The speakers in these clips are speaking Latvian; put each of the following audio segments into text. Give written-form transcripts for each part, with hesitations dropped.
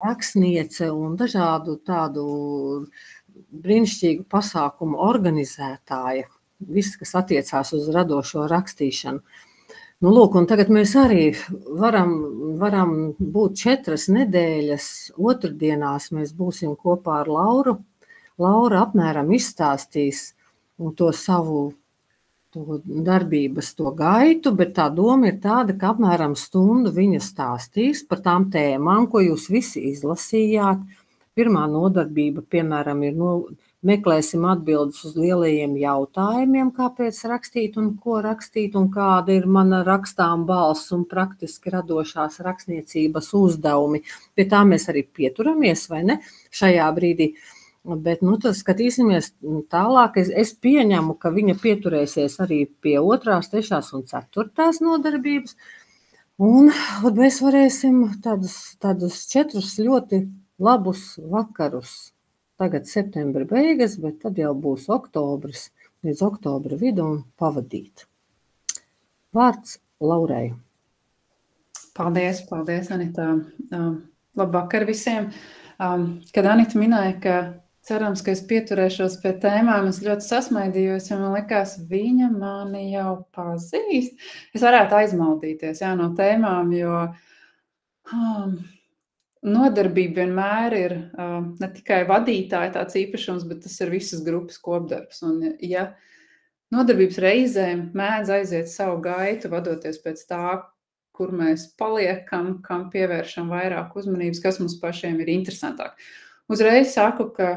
rakstniece un dažādu tādu brīnišķīgu pasākumu organizētāja. Viss, kas attiecās uz radošo rakstīšanu. Nu, lūk, un tagad mēs arī varam būt 4 nedēļas. Otrdienās mēs būsim kopā ar Lauru. Laura apmēram izstāstīs to savu darbības, to gaitu, bet tā doma ir tāda, ka apmēram stundu viņa stāstīs par tām tēmām, ko jūs visi izlasījāt. Pirmā nodarbība, piemēram, ir meklēsim atbildes uz lielajiem jautājumiem, kāpēc rakstīt un ko rakstīt, un kāda ir mana rakstām balss un praktiski radošās rakstniecības uzdevumi. Pie tā mēs arī pieturamies, vai ne, šajā brīdī. Bet, tad skatīsimies tālāk. Es pieņemu, ka viņa pieturēsies arī pie 2., 3. un 4. nodarbības. Un mēs varēsim tādus 4 ļoti labus vakarus. Tagad septembra beigas, bet tad jau būs oktobris, līdz oktobra vidum pavadīt. Vārds Laurai. Paldies, Anita. Labvakar visiem. Kad Anita minēja, ka cerams, ka es pieturēšos pie tēmām, es ļoti sasmaidījos, jo man likās, viņa mani jau pazīst. Es varētu aizmaldīties no tēmām, jo nodarbība vienmēr ir ne tikai vadītāja tāds īpašums, bet tas ir visas grupas kopdarbs. Un ja nodarbības reizēm mēdz aiziet savu gaitu, vadoties pēc tā, kur mēs paliekam, kam pievēršam vairāk uzmanības, kas mums pašiem ir interesantāk. Uzreiz saku, ka,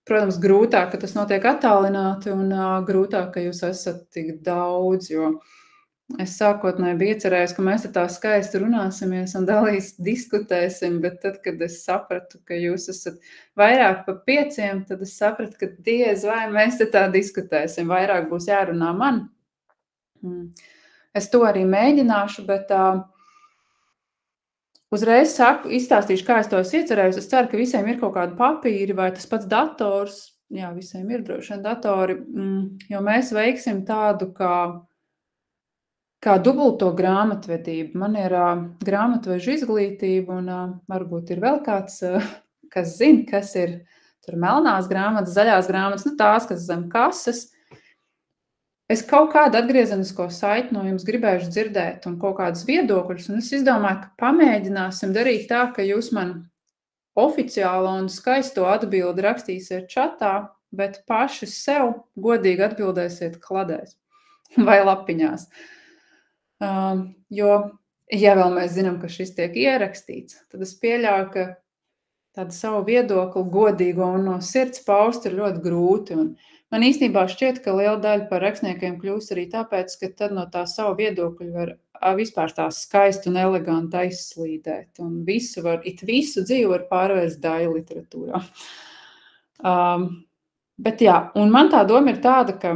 protams, grūtāk, ka tas notiek attālināti un grūtāk, ka jūs esat tik daudz, jo es sākotnēji biju iecerējis, ka mēs tā skaisti runāsimies un diskutēsim, bet tad, kad es sapratu, ka jūs esat vairāk pa 5, tad es sapratu, ka diez vai mēs tā diskutēsim, vairāk būs jārunā man. Es to arī mēģināšu, bet uzreiz izstāstīšu, kā es to esmu iecerējis. Es ceru, ka visiem ir kaut kādi papīri vai tas pats dators. Jā, visiem ir droši vien datori, jo mēs veiksim tādu kā dubulto grāmatvedību. Man ir grāmatvežu izglītība un varbūt ir vēl kāds, kas zina, kas ir tur melnās grāmatas, zaļās grāmatas, tās, kas zem kases. Es kaut kādu atgriezenisko saiti no jums gribēšu dzirdēt un kaut kādus viedokļus, un es izdomāju, ka pamēģināsim darīt tā, ka jūs man oficiālo un skaisto atbildi rakstīsiet čatā, bet paši sev godīgi atbildēsiet kladēs vai lapiņās. Jo, ja vēl mēs zinām, ka šis tiek ierakstīts, tad es pieļauju, ka tādu savu viedokli godīgo un no sirds paust ir ļoti grūti, un man īstenībā šķiet, ka liela daļa par rakstniekiem kļūst arī tāpēc, ka tad no tā savu viedokļu var vispār tā skaisti un eleganti aizslīdēt. Un visu dzīvi var pārvērst daļu literatūrā. Bet jā, un man tā doma ir tāda, ka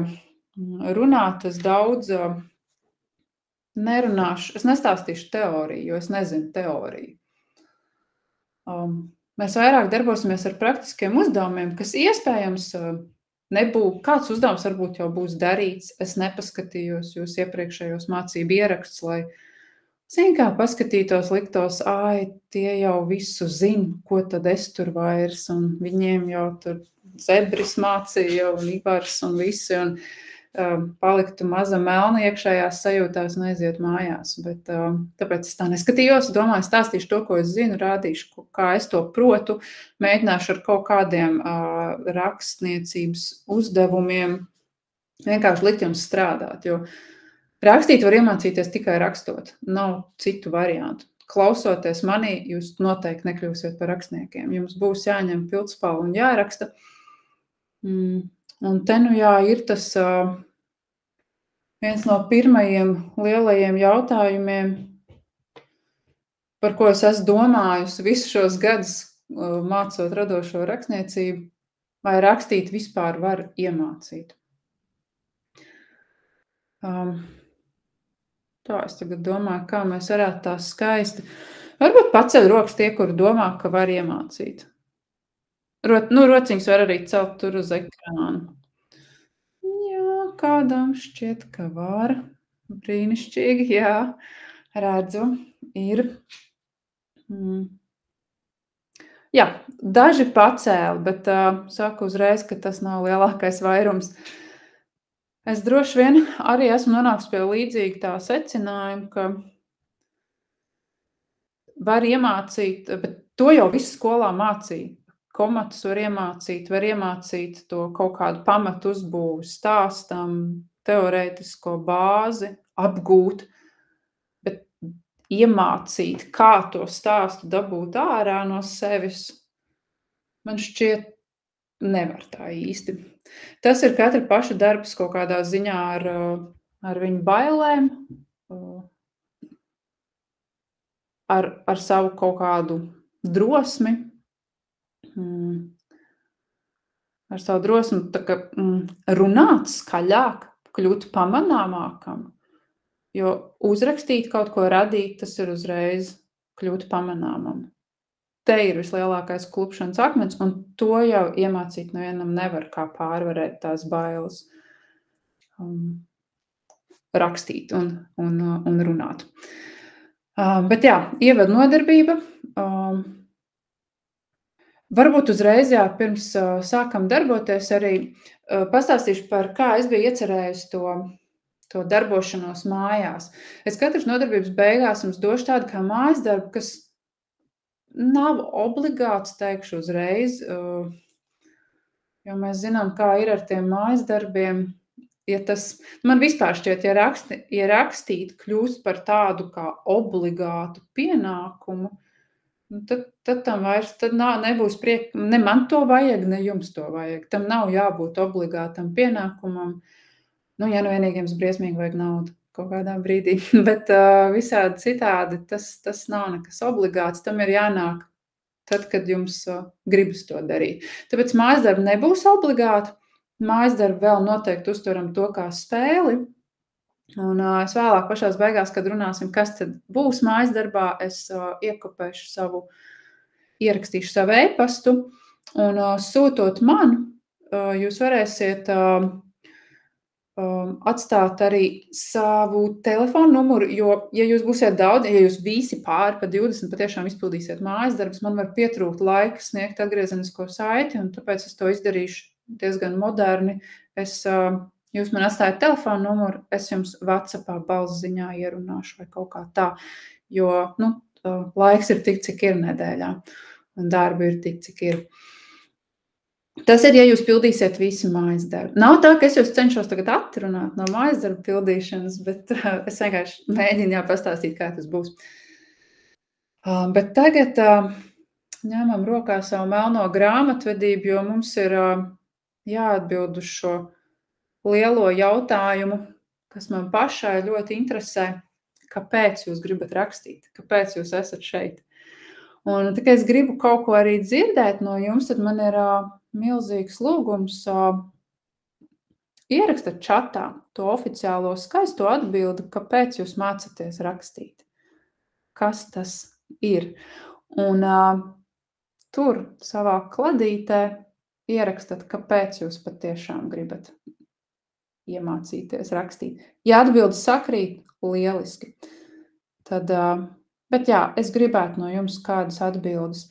runāt es daudz nerunāšu. Es nestāstīšu teoriju, jo es nezinu teoriju. Mēs vairāk darbosimies ar praktiskiem uzdevumiem, kas iespējams kāds uzdevums varbūt jau būs darīts. Es nepaskatījos jūs iepriekšējos mācību ierakstus, lai kā paskatītos, liktos, tie jau visu zina, ko tad es tur vairs, un viņiem jau tur Zebris mācīja, un Ivars un visi, un paliktu maza melna iekšējās sajūtās un aiziet mājās. Bet tāpēc es tā neskatījos, domāju, stāstīšu to, ko es zinu, rādīšu, kā es to protu, mēģināšu ar kaut kādiem rakstniecības uzdevumiem vienkārši likt jums strādāt, jo rakstīt var iemācīties tikai rakstot, nav citu variantu. Klausoties manī, jūs noteikti nekļūsiet par rakstniekiem. Jums būs jāņem pildspalva un jāraksta. Un te ir tas viens no pirmajiem lielajiem jautājumiem, par ko es esmu domājusi visus šos gadus mācot radošo rakstniecību, vai rakstīt vispār var iemācīt. Tā es tagad domāju, kā mēs varētu tā skaisti. Varbūt paceļ rokas tie, kuri domā, ka var iemācīt. Rociņus var arī celt tur uz ekrānu. Jā, kādam šķiet, ka var. Brīnišķīgi, jā. Redzu, ir. Jā, daži pacēla, bet saku uzreiz, ka tas nav lielākais vairums. Es droši vien arī esmu nonākusi pie līdzīga tā secinājuma, ka var iemācīt, bet to jau visu skolā mācīja. Komatus var iemācīt to kaut kādu pamatu uzbūvi, stāstam, teorētisko bāzi, apgūt, bet iemācīt, kā to stāstu dabūt ārā no sevis, man šķiet, nevar tā īsti. Tas ir katra paša darbs kaut kādā ziņā ar viņu bailēm, ar savu kaut kādu drosmi, ar savu drosmi runāt skaļāk, kļūt pamanāmākam, jo uzrakstīt kaut ko, radīt, tas ir uzreiz kļūt pamanāmam. Te ir vislielākais klupšanas akmens, un to jau iemācīt nevienam nevar, kā pārvarēt tās bailes, rakstīt un runāt. Bet jā, ievadu nodarbība. Varbūt uzreiz, jā, pirms sākam darboties arī pastāstīšu par kā es biju iecerējusi to darbošanos mājās. Es katras nodarbības beigās jums došu tādu kā mājas darbu, kas nav obligāts, teikšu uzreiz, jo mēs zinām, kā ir ar tiem mājas darbiem. Ja tas, man vispār šķiet, ja rakstīt kļūst par tādu kā obligātu pienākumu, tad tam vairs nebūs ne man to vajag, ne jums to vajag. Tam nav jābūt obligātam pienākumam. Ja vienīgi jums briesmīgi vajag naudu kaut kādā brīdī, bet visādi citādi tas nav nekas obligāts. Tam ir jānāk tad, kad jums gribas to darīt. Tāpēc mājas darbi nebūs obligāti. Mājas darbi vēl noteikti uztveram to kā spēli. Un es vēlāk pašās beigās, kad runāsim, kas tad būs mājas darbā, es ierakstīšu savu e-pastu un sūtot man, jūs varēsiet atstāt arī savu telefonu numuru, jo, ja jūs būsiet daudz, ja jūs visi pāri pa 20 patiešām izpildīsiet mājas darbus, man var pietrūkt laika sniegt atgriezenisko saiti, un tāpēc es to izdarīšu diezgan moderni. Jūs man atstājat telefonu numuru, es jums WhatsAppā balss ziņā ierunāšu vai kaut kā tā, jo laiks ir tik, cik ir nedēļā, un darbi ir tik, cik ir. Tas ir, ja jūs pildīsiet visi mājas darbi. Nav tā, ka es jūs cenšos tagad atrunāt no mājas darbu pildīšanas, bet es vienkārši mēģinu pastāstīt, kā tas būs. Bet tagad ņemam rokā savu melno grāmatvedību, jo mums ir jāatbild uz šo lielo jautājumu, kas man pašai ļoti interesē, kāpēc jūs gribat rakstīt, kāpēc jūs esat šeit. Un tikai es gribu kaut ko arī dzirdēt no jums, tad man ir milzīgs lūgums ierakstāt čatā to oficiālo skaisto atbildi, kāpēc jūs mācāties rakstīt. Kas tas ir? Un tur savā kladītē ierakstat, kāpēc jūs patiešām gribat iemācīties rakstīt. Ja atbildes sakrīt, lieliski. Tad, bet jā, es gribētu no jums kādas atbildes.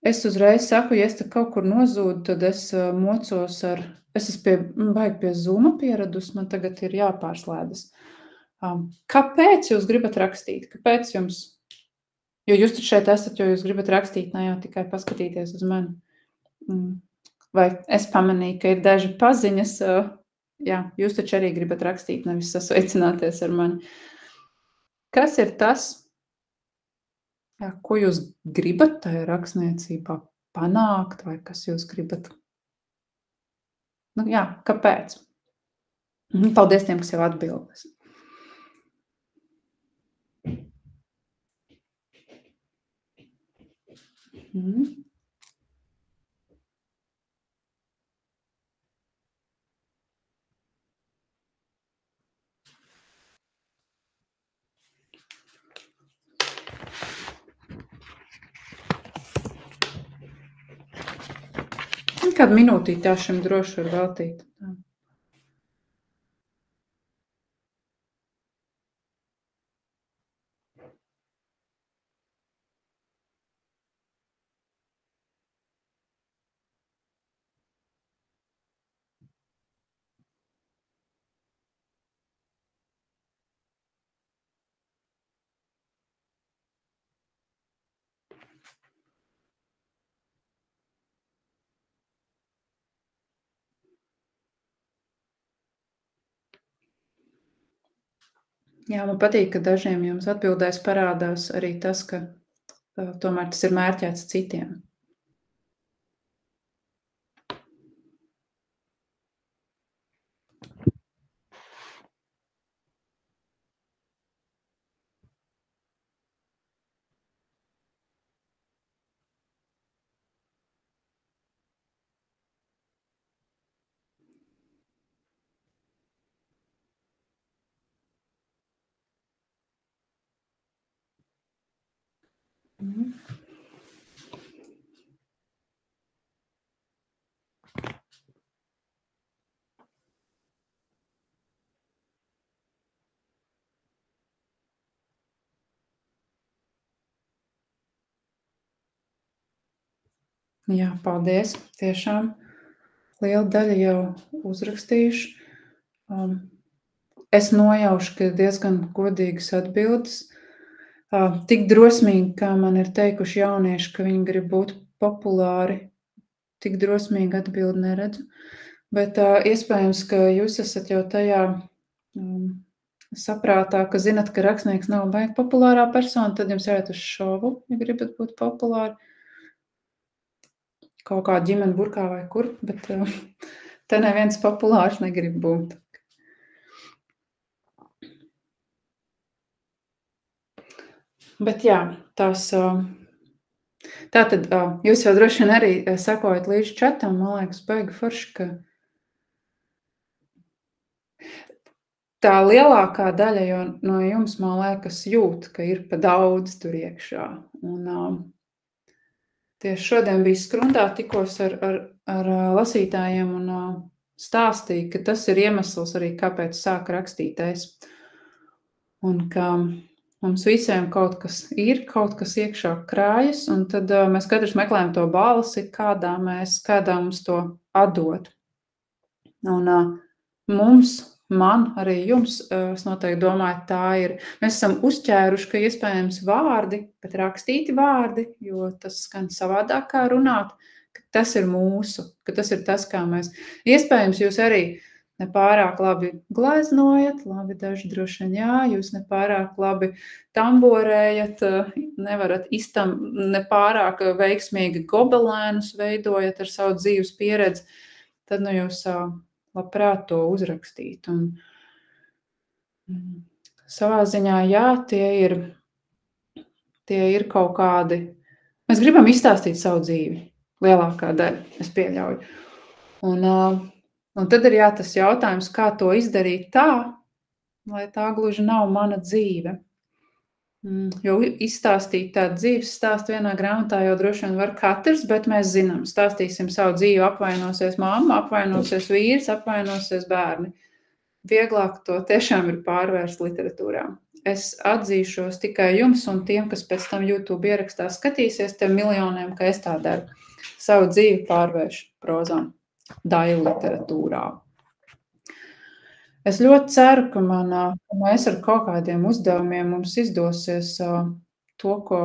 Es uzreiz saku, ja es te kaut kur nozūdu, tad es mocos es esmu pie Zooma pieradus, man tagad ir jāpārslēdas. Kāpēc jūs gribat rakstīt? Kāpēc jums? Jo jūs taču šeit esat, jo jūs gribat rakstīt, ne jau tikai paskatīties uz mani. Vai es pamanīju, ka ir daži paziņas, jā, jūs taču arī gribat rakstīt, nevis sasveicināties ar mani. Kas ir tas, jā, ko jūs gribat tajā rakstniecībā panākt, vai kas jūs gribat? Jā, kāpēc? Paldies tiem, kas jau atbildes. Kādu minūtīti šim droši var veltīt. Jā, man patīk, ka dažiem jums atbildēs parādās arī tas, ka tomēr tas ir mērķēts citiem. Jā, paldies. Tiešām liela daļa jau uzrakstījuši. Es nojaušu, ka diezgan godīgas atbildes. Tik drosmīgi, kā man ir teikuši jaunieši, ka viņi grib būt populāri, tik drosmīgi atbildi neredzu. Bet iespējams, ka jūs esat jau tajā saprātā, ka zinat, ka rakstnieks nav baigi populārā persona, tad jums jāiet uz šovu, ja gribat būt populāri. Kaut kā ģimene burkā vai kur, bet te neviens populārs negrib būt. Bet jā, tās... Tātad jūs jau droši vien arī sekojat līdz čatam, man liekas, baigi forši, ka tā lielākā daļa no jums, man liekas, jūt, ka ir pa daudz tur iekšā. Un tieši šodien bija skrundā, tikos ar lasītājiem un stāstīja, ka tas ir iemesls arī, kāpēc sāk rakstīt es. Un ka mums visiem kaut kas ir, kaut kas iekšā krājas, un tad mēs katrs meklējam to balsi, kādā mums to atdot. Un man, arī jums, es noteikti domāju, tā ir. Mēs esam uzķēruši, ka iespējams vārdi, bet rakstīti vārdi, jo tas skan savādāk kā runāt, ka tas ir mūsu, ka tas ir tas, kā mēs. Iespējams, jūs arī nepārāk labi gleznojat, labi daži droši vien jā, jūs nepārāk labi tamborējat, nevarat nepārāk veiksmīgi gobelēnus veidojat ar savu dzīves pieredzi, tad nu jūs labprāt to uzrakstīt. Un savā ziņā, jā, tie ir kaut kādi, mēs gribam izstāstīt savu dzīvi, lielākā daļa, es pieļauju. Un tad ir jā, tas jautājums, kā to izdarīt tā, lai tā gluži nav mana dzīve. Jo izstāstīt tādu dzīves stāstu vienā grāmatā jau droši vien var katrs, bet mēs zinām, stāstīsim savu dzīvi, apvainosies mamma, apvainosies vīrs, apvainosies bērni. Vieglāk to tiešām ir pārvērst literatūrā. Es atzīšos tikai jums un tiem, kas pēc tam YouTube ierakstā skatīsies, tiem miljoniem, ka es tā daru. Savu dzīvi pārvēršu prozā. Daļu literatūrā. Es ļoti ceru, ka mēs ar kaut kādiem uzdevumiem mums izdosies to, ko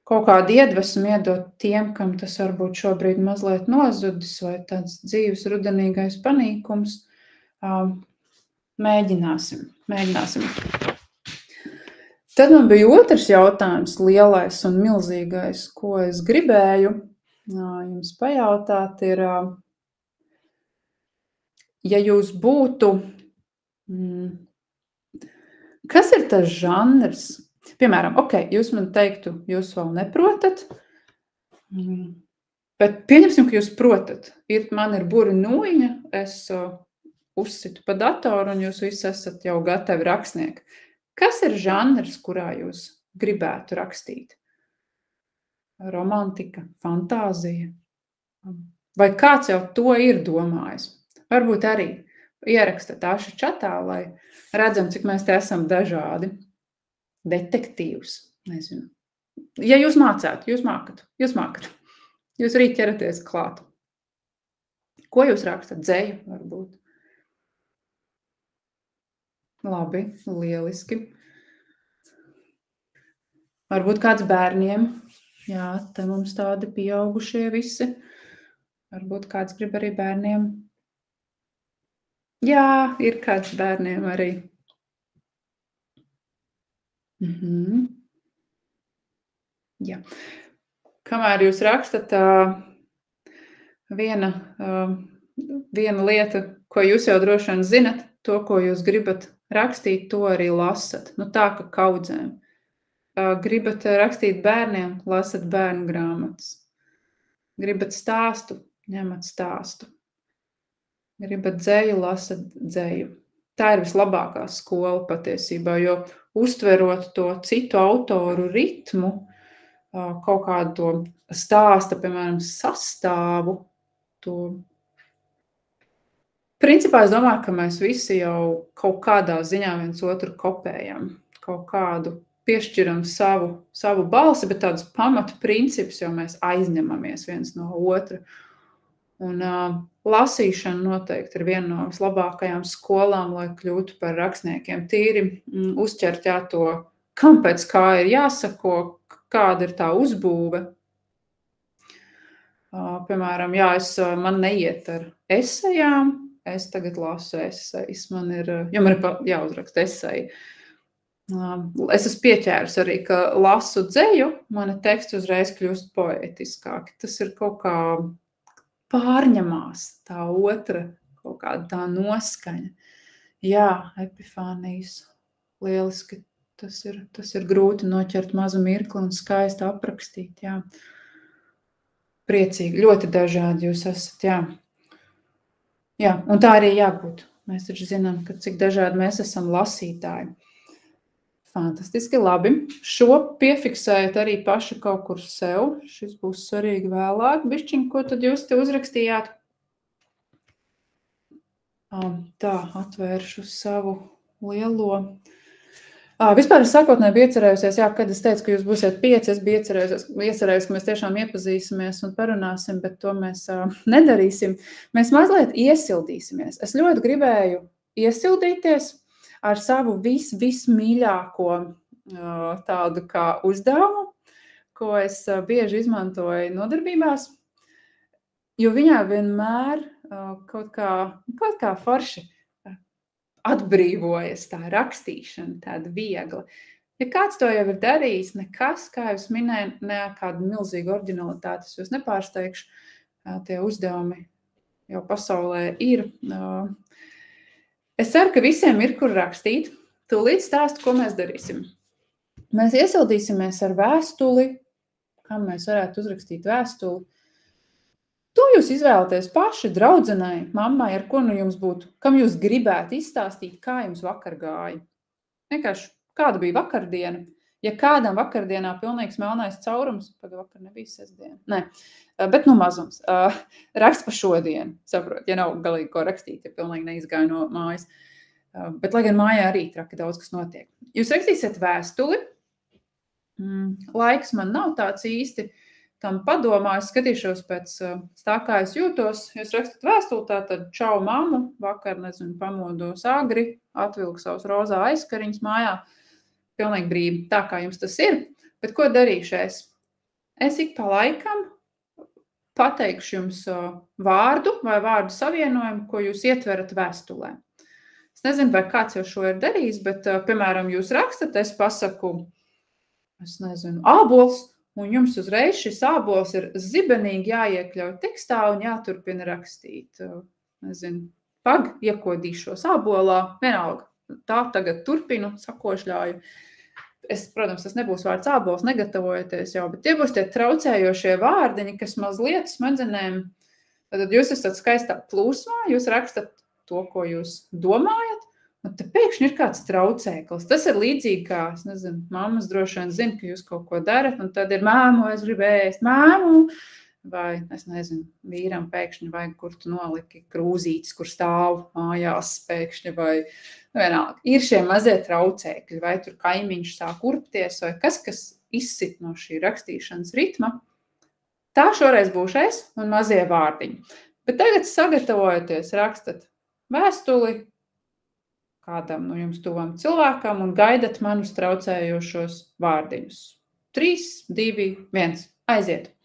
kaut kādu iedvesmu iedot tiem, kam tas varbūt šobrīd mazliet nozudis vai tāds dzīves rudenīgais panīkums. Mēģināsim. Tad man bija otrs jautājums, lielais un milzīgais, ko es gribēju jums pajautāt, ir, ja jūs būtu, kas ir tas žanrs? Piemēram, jūs man teiktu, jūs vēl neprotat, bet pieņemsim, ka jūs protat. Man ir buri nūjiņa, es uzsitu pa datoru un jūs visi esat jau gatavi rakstnieki. Kas ir žanrs, kurā jūs gribētu rakstīt? Romantika, fantāzija. Vai kāds jau to ir domājis? Varbūt arī ierakstat ašu čatā, lai redzam, cik mēs te esam dažādi. Detektīvs, nezinu. Ja jūs mācāt, jūs mākat. Jūs arī ķeraties klāt. Ko jūs rakstat? Dzeju, varbūt. Labi, lieliski. Varbūt kāds bērniem. Jā, te mums tādi pieaugušie visi. Varbūt kāds grib arī bērniem. Jā, ir kāds bērniem arī. Jā. Kamēr jūs rakstat, viena lieta, ko jūs jau droši vien zinat, to, ko jūs gribat rakstīt, to arī lasat. Nu, tā, ka kaudzēm. Gribat rakstīt bērniem, lasat bērnu grāmatas. Gribat stāstu, ņemat stāstu. Gribat dzeju, lasat dzeju. Tā ir vislabākā skola patiesībā, jo uztverot to citu autoru ritmu, kaut kādu to stāsta, piemēram, sastāvu, to principā es domāju, ka mēs visi jau kaut kādā ziņā viens otru kopējam, kaut kādu piešķiram savu balsi, bet tādus pamatu principus jau mēs aizņemamies viens no otra. Un lasīšana noteikti ir viena no vislabākajām skolām, lai kļūtu par rakstniekiem. Tīri uzķert to, kam pēc kā ir jāsako, kāda ir tā uzbūve. Piemēram, man neiet ar esejām, es tagad lasu esejas, man ir jāuzraksta eseja. Es esmu pieķēris arī, ka lasu dzeju, mani teksti uzreiz kļūst poētiskāki. Tas ir kaut kā pārņemās tā otra, kaut kāda tā noskaņa. Jā, epifānijas, lieliski, tas ir grūti noķert mazu mirkli un skaisti aprakstīt, jā. Priecīgi, ļoti dažādi jūs esat, jā. Jā, un tā arī jābūt. Mēs taču zinām, ka cik dažādi mēs esam lasītāji. Fantastiski, labi. Šo piefiksējat arī paši kaut kur sev. Šis būs svarīgi vēlāk. Bišķiņ, ko tad jūs te uzrakstījāt? Tā, atvēršu savu lielo. Vispār es sākotnēji biju iecerējusies, kad es teicu, ka jūs būsiet 5, es biju iecerējusi, ka mēs tiešām iepazīsimies un parunāsim, bet to mēs nedarīsim. Mēs mazliet iesildīsimies. Es ļoti gribēju iesildīties ar savu vismīļāko tādu kā uzdevumu, ko es bieži izmantoju nodarbībās, jo viņā vienmēr kaut kā forši atbrīvojas tā rakstīšana, tāda viegla. Ja kāds to jau ir darījis, nekas, kā jūs minēju, ne kāda milzīga oriģinalitāte, es jūs nepārsteigšu, tie uzdevumi jau pasaulē ir. Es ceru, ka visiem ir, kur rakstīt. Tūlīt stāstu, ko mēs darīsim. Mēs iesildīsimies ar vēstuli, kam mēs varētu uzrakstīt vēstuli. To jūs izvēlaties paši, draudzenei, mammai, ar ko nu jums būtu, kam jūs gribētu izstāstīt, kā jums vakar gāja. Vienkārši, kāda bija vakardiena. Ja kādam vakardienā pilnīgs melnais caurums, vakar nebija sestdiena, ne, bet mazums, raksts pa šodienu, saprot, ja nav galīgi ko rakstīt, ja pilnīgi neizgāja no mājas. Bet, lai gan mājā arī traki daudz kas notiek. Jūs rakstīsiet vēstuli, laiks man nav tāds īsti, tam padomāju, skatīšos pēc tā, kā es jūtos. Jūs rakstat vēstuli, tātad čau mammu, vakar, pamodos agri, atvilku savus rozā aizkariņus mājā, pilnīgi brīvi, tā kā jums tas ir. Bet ko darīšu es? Es ik pa laikam pateikšu jums vārdu vai vārdu savienojumu, ko jūs ietverat vēstulē. Es nezinu, vai kāds jau šo ir darījis, bet, piemēram, jūs rakstat, es pasaku, ābols, un jums uzreiz šis ābols ir zibenīgi jāiekļauj tekstā un jāturpina rakstīt. Iekodīšos ābolā, vienalga. Tā tagad turpinu, sakošļāju. Protams, tas nebūs vārds ābols, negatavojoties jau, bet tie būs tie traucējošie vārdiņi, kas mazliet smadzenēm. Tad jūs esat skaistā plūsmā, jūs rakstat to, ko jūs domājat, un te pēkšņi ir kāds traucēklis. Tas ir līdzīgi kā, mammas droši vien zina, ka jūs kaut ko darat, un tad ir māmu, es gribu ēst, māmu, vai, vīram pēkšņi vajag, kur tu noliki krūzītes, kur stāv mājās pēkšņi, vai vienalga. Ir šie mazie traucēkļi, vai tur kaimiņš sāk urpties, vai kas izsit no šī rakstīšanas ritma. Tā šoreiz būšu es un mazie vārdiņi. Bet tagad sagatavojoties, rakstat vēstuli kādam no jums tuvam cilvēkam un gaidat manus traucējošos vārdiņus. 3, 2, 1. Aiziet!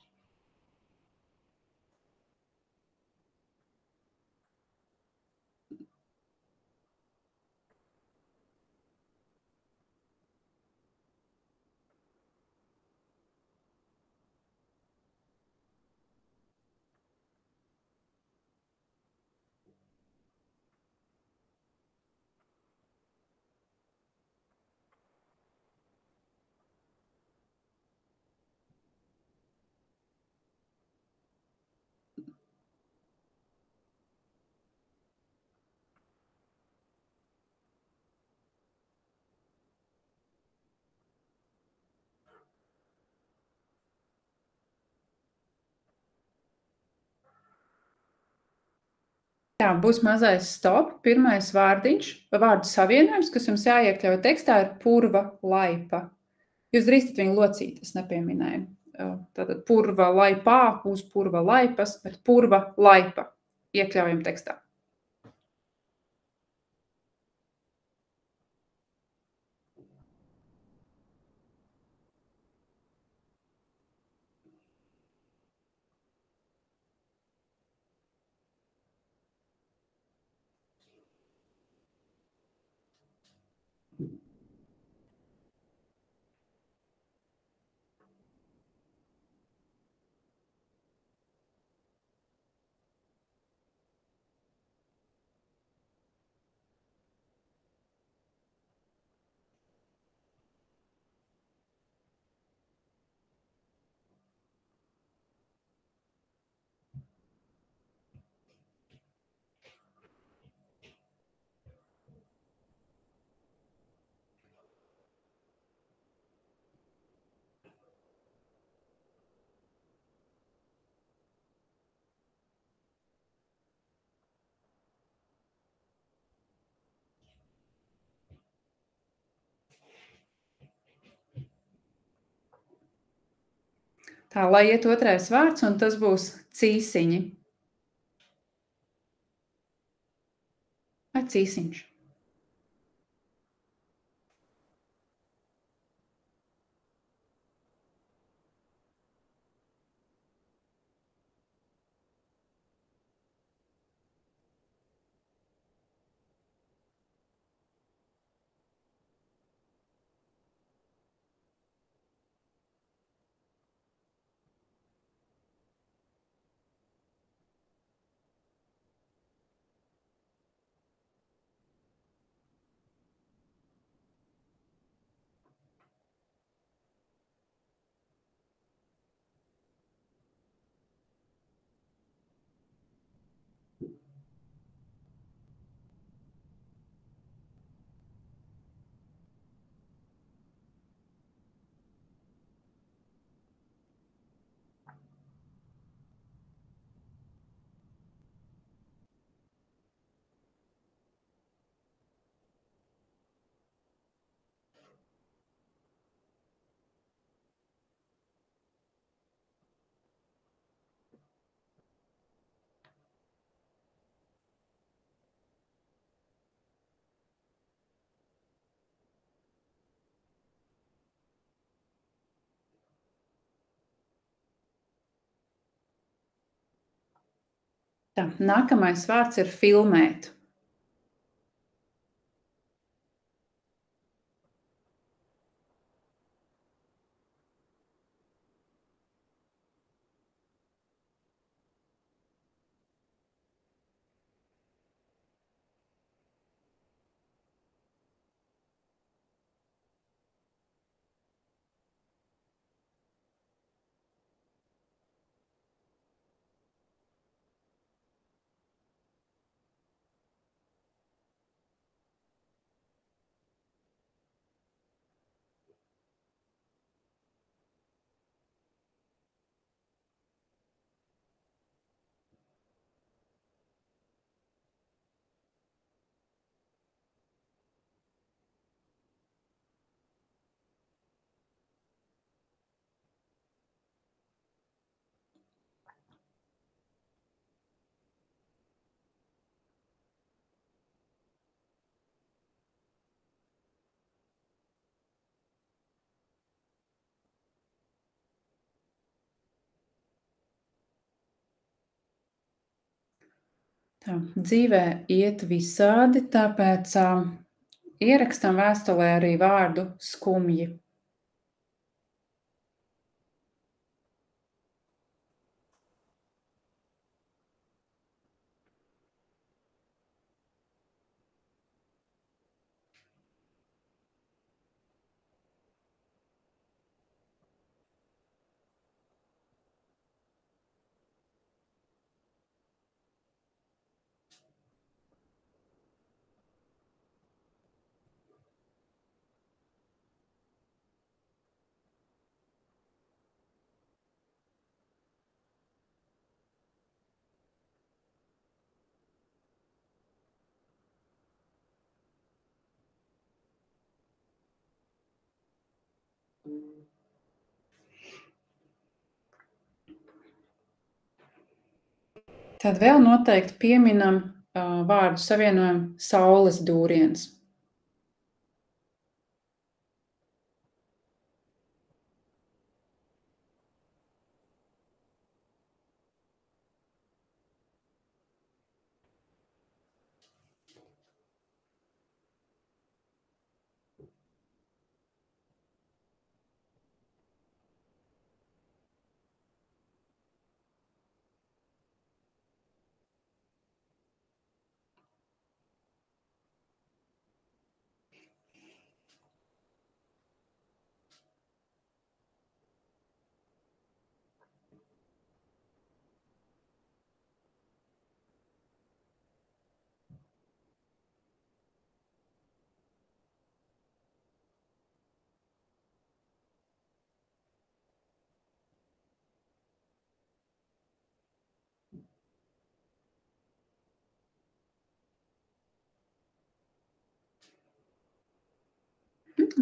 Tā būs mazais stop, pirmais vārdiņš, vārdu savienojums, kas jums jāiekļauj tekstā, ir purva laipa. Jūs drīkstat viņu locīt, es nepieminēju. Tātad purva laipā, uz purva laipas, bet purva laipa iekļaujam tekstā. Tā, lai iet otrais vārds, un tas būs cīsiņi. Vai cīsiņš? Tā, nākamais vārds ir filmēt. Tā, dzīvē iet visādi, tāpēc ierakstam vēstulē arī vārdu skumji. Tad vēl noteikti pieminam vārdu savienojumu saules dūriens.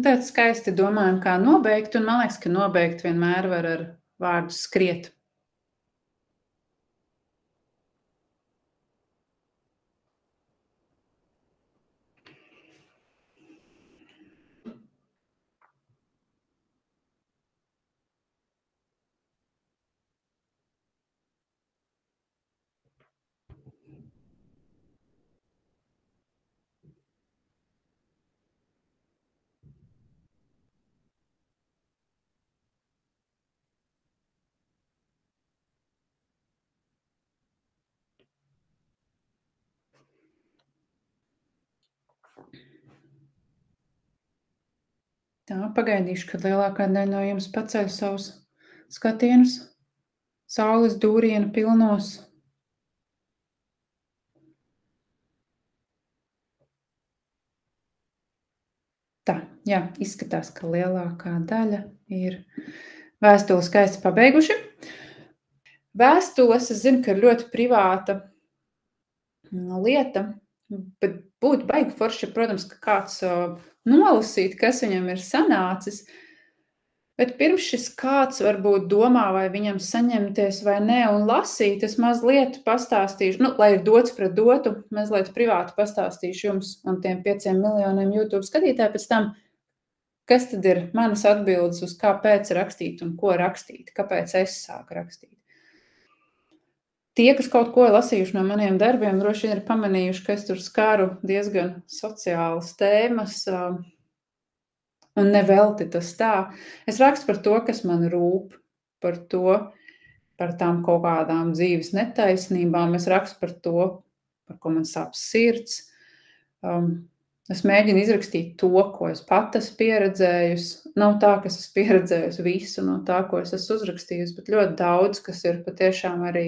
Tāds skaisti domājam, kā nobeigt, un man liekas, ka nobeigt vienmēr var ar vārdu skriet. Tā, pagaidīšu, kad lielākā daļa no jums paceļ savus skatienus saules dūrienu pilnos. Tā, jā, izskatās, ka lielākā daļa ir vēstuli skaisti pabeiguši. Vēstules, es zinu, ka ir ļoti privāta lieta, bet būtu baigi forši, protams, ka kāds nolasīt, kas viņam ir sanācis, bet pirms šis kāds varbūt domā, vai viņam saņemties vai nē un lasīt, es mazliet pastāstīšu, lai ir dots pret dotu, mazliet privāti pastāstīšu jums un tiem 5 miljoniem YouTube skatītāju pēc tam, kas tad ir manas atbildes uz kāpēc rakstīt un ko rakstīt, kāpēc es sāku rakstīt. Tie, kas kaut ko ir lasījuši no maniem darbiem, droši vien ir pamanījuši, ka es tur skāru diezgan sociālas tēmas, un nevelti tas tā. Es rakstu par to, kas man rūp, par tām kaut kādām dzīves netaisnībām. Es rakstu par to, par ko man sāp sirds. Es mēģinu izrakstīt to, ko es pat esmu pieredzējusi. Nav tā, ka es esmu pieredzējusi visu no tā, ko es esmu uzrakstījusi, bet ļoti daudz, kas ir patiešām arī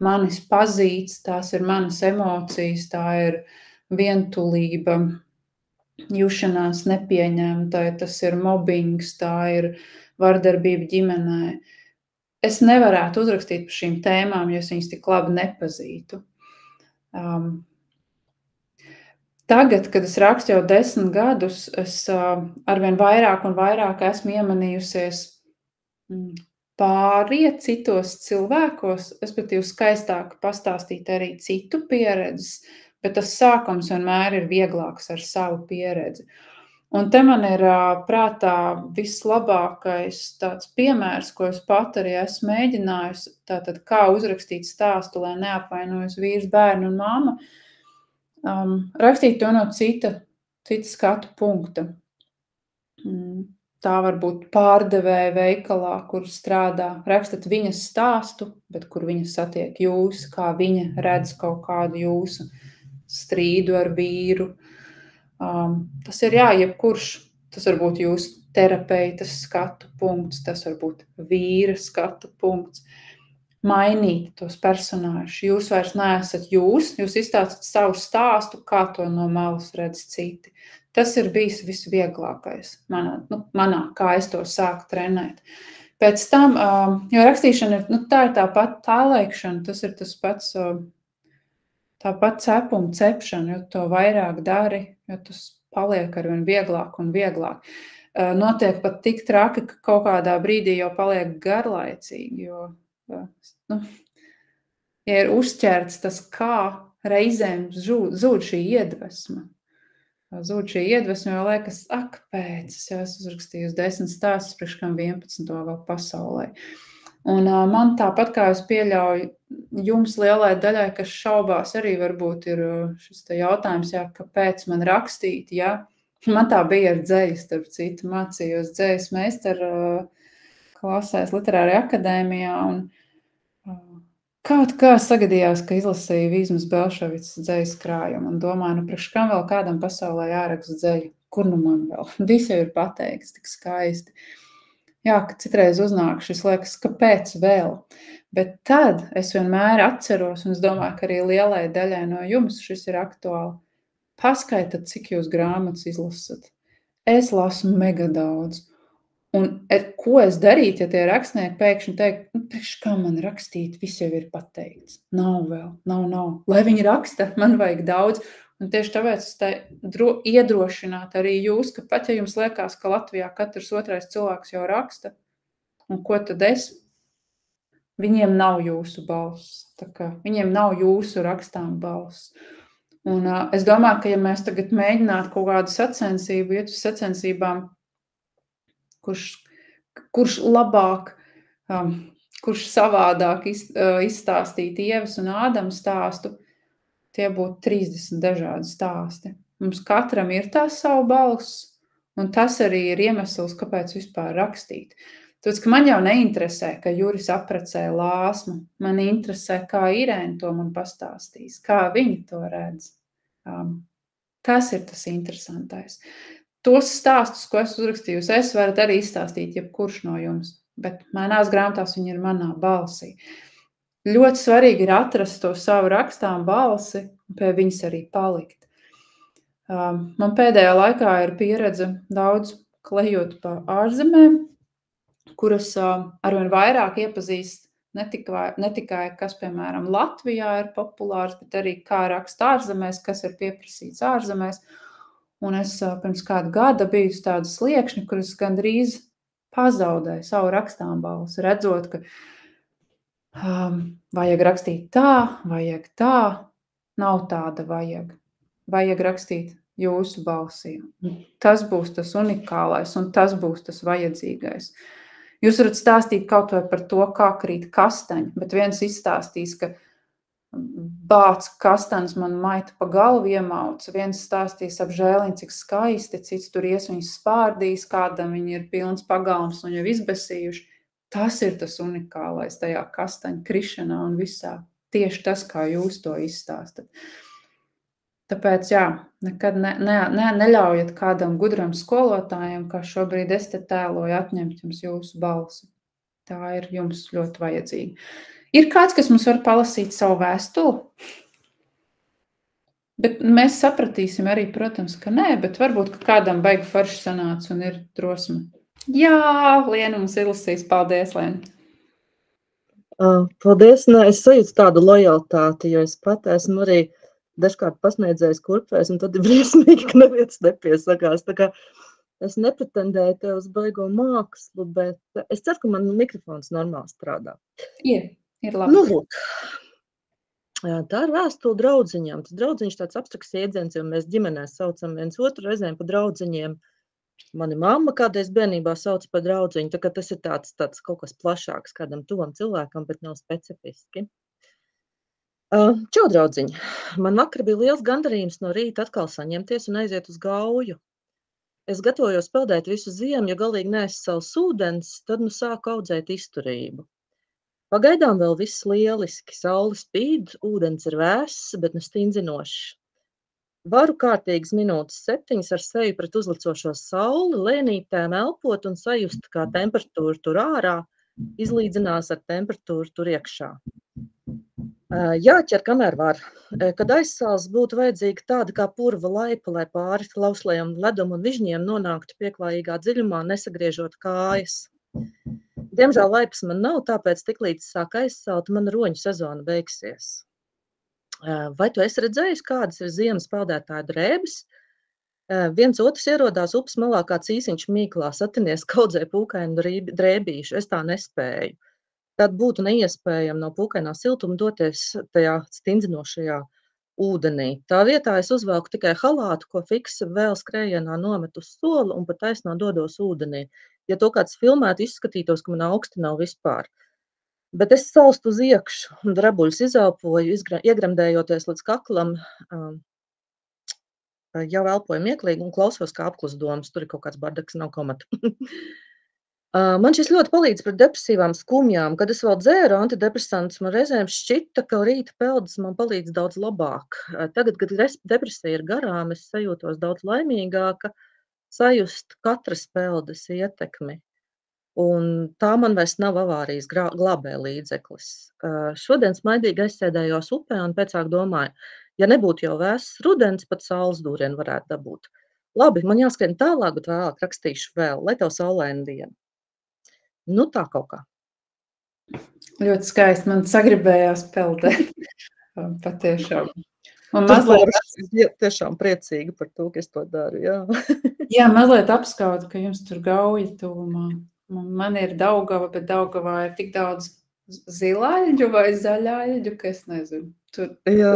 manis pazīts, tās ir manas emocijas, tā ir vientulība, jušanās nepieņemta, tas ir mobbings, tā ir vardarbība ģimenē. Es nevarētu uzrakstīt par šīm tēmām, ja es viņas tik labi nepazītu. Tagad, kad es rakstu jau 10 gadus, es arvien vairāk un vairāk esmu iemanījusies pāriet citos cilvēkos, respektīvi skaistāk pastāstīt arī citu pieredzes, bet tas sākums vienmēr ir vieglāks ar savu pieredzi. Un te man ir prātā vislabākais tāds piemērs, ko es pat arī esmu mēģinājusi, tātad kā uzrakstīt stāstu, lai neapvainojas vīrs, bērni un mamma, rakstīt to no cita skatu punkta. Tā var būt pārdevēja veikalā, kur strādā, rakstat viņas stāstu, bet kur viņa satiek jūs, kā viņa redz kaut kādu jūsu strīdu ar vīru. Tas ir jebkurš, tas var būt jūsu terapeitas skatu punkts, tas var būt vīra skatu punkts. Mainīt tos personāžus. Jūs vairs neesat jūs izstāstat savu stāstu, kā to no malas redz citi. Tas ir bijis visvieglākais manā, kā es to sāku trenēt. Pēc tam, jo rakstīšana ir, tā ir tāpat tālēkšana, tas ir tas pats, tāpat cepuma cepšana, jo to vairāk dari, jo tas paliek arvien vieglāk un vieglāk. Notiek pat tik traki, ka kaut kādā brīdī jau paliek garlaicīgi, jo ja ir uzķerts tas, kā reizēm zūd šī iedvesma. Zūd šī iedvesma, jo liekas, pēc, es jau esmu uzrakstījusi 10 stāstus, priekš kam 11 vēl pasaulē. Un man tāpat kā es pieļauju, jums lielai daļai, kas šaubās, arī varbūt ir šis te jautājums, kāpēc man rakstīt, Man tā bija ar dzeju, starp citu, mācījos dzejas meistaru klasēs Literārajā akadēmijā, un kaut kā sagadījās, ka izlasīju Vīzmas Belševicas dzejas krājumu, un domāju, priekš kam vēl kādam pasaulē jāraksta dzeju, kur nu man vēl? Viss jau ir pateikts, tik skaisti. Ka citreiz uznāk šis liekas, kāpēc vēl? Bet tad es vienmēr atceros, un es domāju, ka arī lielai daļai no jums šis ir aktuāli. Paskaitat, cik jūs grāmatas izlasat. Es lasu mega daudz. Un ko es darītu, ja tie rakstnieki pēkšņi teikt, priekš kā man rakstīt, viss jau ir pateikts. Nav vēl, nav. Lai viņi raksta, man vajag daudz. Un tieši tāpēc es iedrošinātu arī jūs, ka pat ja jums liekas, ka Latvijā katrs otrais cilvēks jau raksta, un ko tad es? Viņiem nav jūsu balss. Viņiem nav jūsu rakstām balss. Un es domāju, ka ja mēs tagad mēģinātu kaut kādu sacensību, iet uz sacensībām, kurš labāk, kurš savādāk izstāstīt Ievas un Ādama stāstu, tie būtu 30 dažādi stāsti. Mums katram ir tā savu balss, un tas arī ir iemesls, kāpēc vispār rakstīt. Tāpēc, ka man jau neinteresē, ka Juris aprecē Lāsmu. Man interesē, kā Irēna to man pastāstīs, kā viņi to redz. Tas ir tas interesantais. Tos stāstus, ko es uzrakstīju, es varat arī izstāstīt jebkurš no jums, bet manās grāmatās viņi ir manā balsī. Ļoti svarīgi ir atrast to savu rakstām balsi un pie viņas arī palikt. Man pēdējā laikā ir pieredze daudz klejot pa ārzemēm, kuras arvien vairāk iepazīst ne tikai, kas, piemēram, Latvijā ir populārs, bet arī kā raksta ārzemēs, kas ir pieprasīts ārzemēs. Un es pirms kādu gada biju uz tādu sliekšņu, kur es gandrīz pazaudēju savu rakstām balsi, redzot, ka vajag rakstīt tā, vajag tā, nav tāda vajag. Vajag rakstīt jūsu balsī. Tas būs tas unikālais un tas būs tas vajadzīgais. Jūs varat stāstīt kaut vai par to, kā krīt kastaņi, bet viens izstāstīs, ka bāc kastaņas man maita pa galvu iemauca, viens stāstīs ap žēliņu, cik skaisti, cits tur ies viņus spārdīs, kādam viņi ir pilns pagalms un jau izbesījuši. Tas ir tas unikālais tajā kastaņu krišanā un visā. Tieši tas, kā jūs to izstāstat. Tāpēc, nekad neļaujiet kādam gudram skolotājam, kā šobrīd es te tēloju, atņemt jums jūsu balsi. Tā ir jums ļoti vajadzīga. Ir kāds, kas mums var palasīt savu vēstuli? Bet mēs sapratīsim arī, protams, ka nē, bet varbūt, ka kādam baigi forši sanāca un ir drosme. Jā, Liena mums izlasīs. Paldies, Liena. Paldies. Es sajūtu tādu lojalitāti, jo es pat esmu arī dažkārt pasniedzējis kurpēs, un tad ir briesmīgi, ka neviens nepiesakās. Tā kā es nepretendēju te uz baigo mākslu, bet es ceru, ka man mikrofons normāli strādā. Ir labi. Nu, lūk. Tā ir vēstule draudziņām. Tas draudziņš tāds abstrakts iedziens, jo mēs ģimenē saucam viens otru reizēm pa draudziņiem. Mani mamma kādreiz bērnībā sauc par draudziņu, tā kā tas ir tāds kaut kas plašāks kādam tuvam cilvēkam, bet nav specifiski. Čau, draudziņi! Man vakar bija liels gandarījums no rīta atkal saņemties un aiziet uz gauju. Es gatavojos peldēt visu ziemu, ja galīgi neesmu savs ūdens, tad sāku audzēt izturību. Pagaidām vēl viss lieliski, saule spīd, ūdens ir vēss, bet stindzinošs. Varu kārtīgas minūtes 7 ar seju pret uzlicošo sauli, lēnītēm elpot un sajust, kā temperatūra tur ārā izlīdzinās ar temperatūru tur iekšā. Jāķer, kamēr var. Kad aizsāls būtu vajadzīga tāda kā purva laipa, lai pāri klauslējam ledum un vižņiem nonāktu pieklājīgā dziļumā, nesagriežot kājas. Diemžēl laipas man nav, tāpēc tiklīdz sāk aizsalt, mana roņu sezona beigsies. Vai tu esi redzējis, kādas ir ziemas peldētāju drēbes? Viens otrs ierodās upes malā kā cīsiņš mīklā, satinies kaudzē pūkainu drēbīšu. Es tā nespēju. tad būtu neiespējami no pūkainā siltuma doties tajā stindzinošajā ūdenī. Tā vietā es uzvelku tikai halātu, ko fiksi vēl skrējienā nometu uz soli un pa taisnā dodos ūdenī. Ja to kāds filmētu, izskatītos, ka man augsti nav vispār. Bet es salstu uz iekšu un drabuļus izelpoju, iegremdējoties līdz kaklam, jau elpoju mieklīgi un klausos kā apklusdomas. Tur ir kaut kāds bardaks, nav komata. Man šis ļoti palīdz pret depresīvām skumjām. Kad es vēl dzēru antidepresantus, man reizēm šķita, ka rīta peldas man palīdz daudz labāk. Tagad, kad depresija ir garām, es sajūtos daudz laimīgāka, sajust katras peldas ietekmi. Un tā man vairs nav avārijas glābē līdzeklis. Šodien smaidīgi aizsēdējos upē un pēcāk domāju, ja nebūtu jau vēss rudens, pat saules dūrienu varētu dabūt. Labi, man jāskrien tālāk, bet vēlāk rakstīšu vēl, lai tev saulaina diena. Nu, tā kaut kā. Ļoti skaisti. Man sagribējās peldēt. Patiešām. Un mazliet tiešām priecīga par to, ka es to daru. Jā, jā, mazliet apskaudu, ka jums tur Gauja tuvumā. Man ir Daugava, bet Daugavā ir tik daudz zilāļģu vai zaļāļģu, ka es nezinu. Tur jā.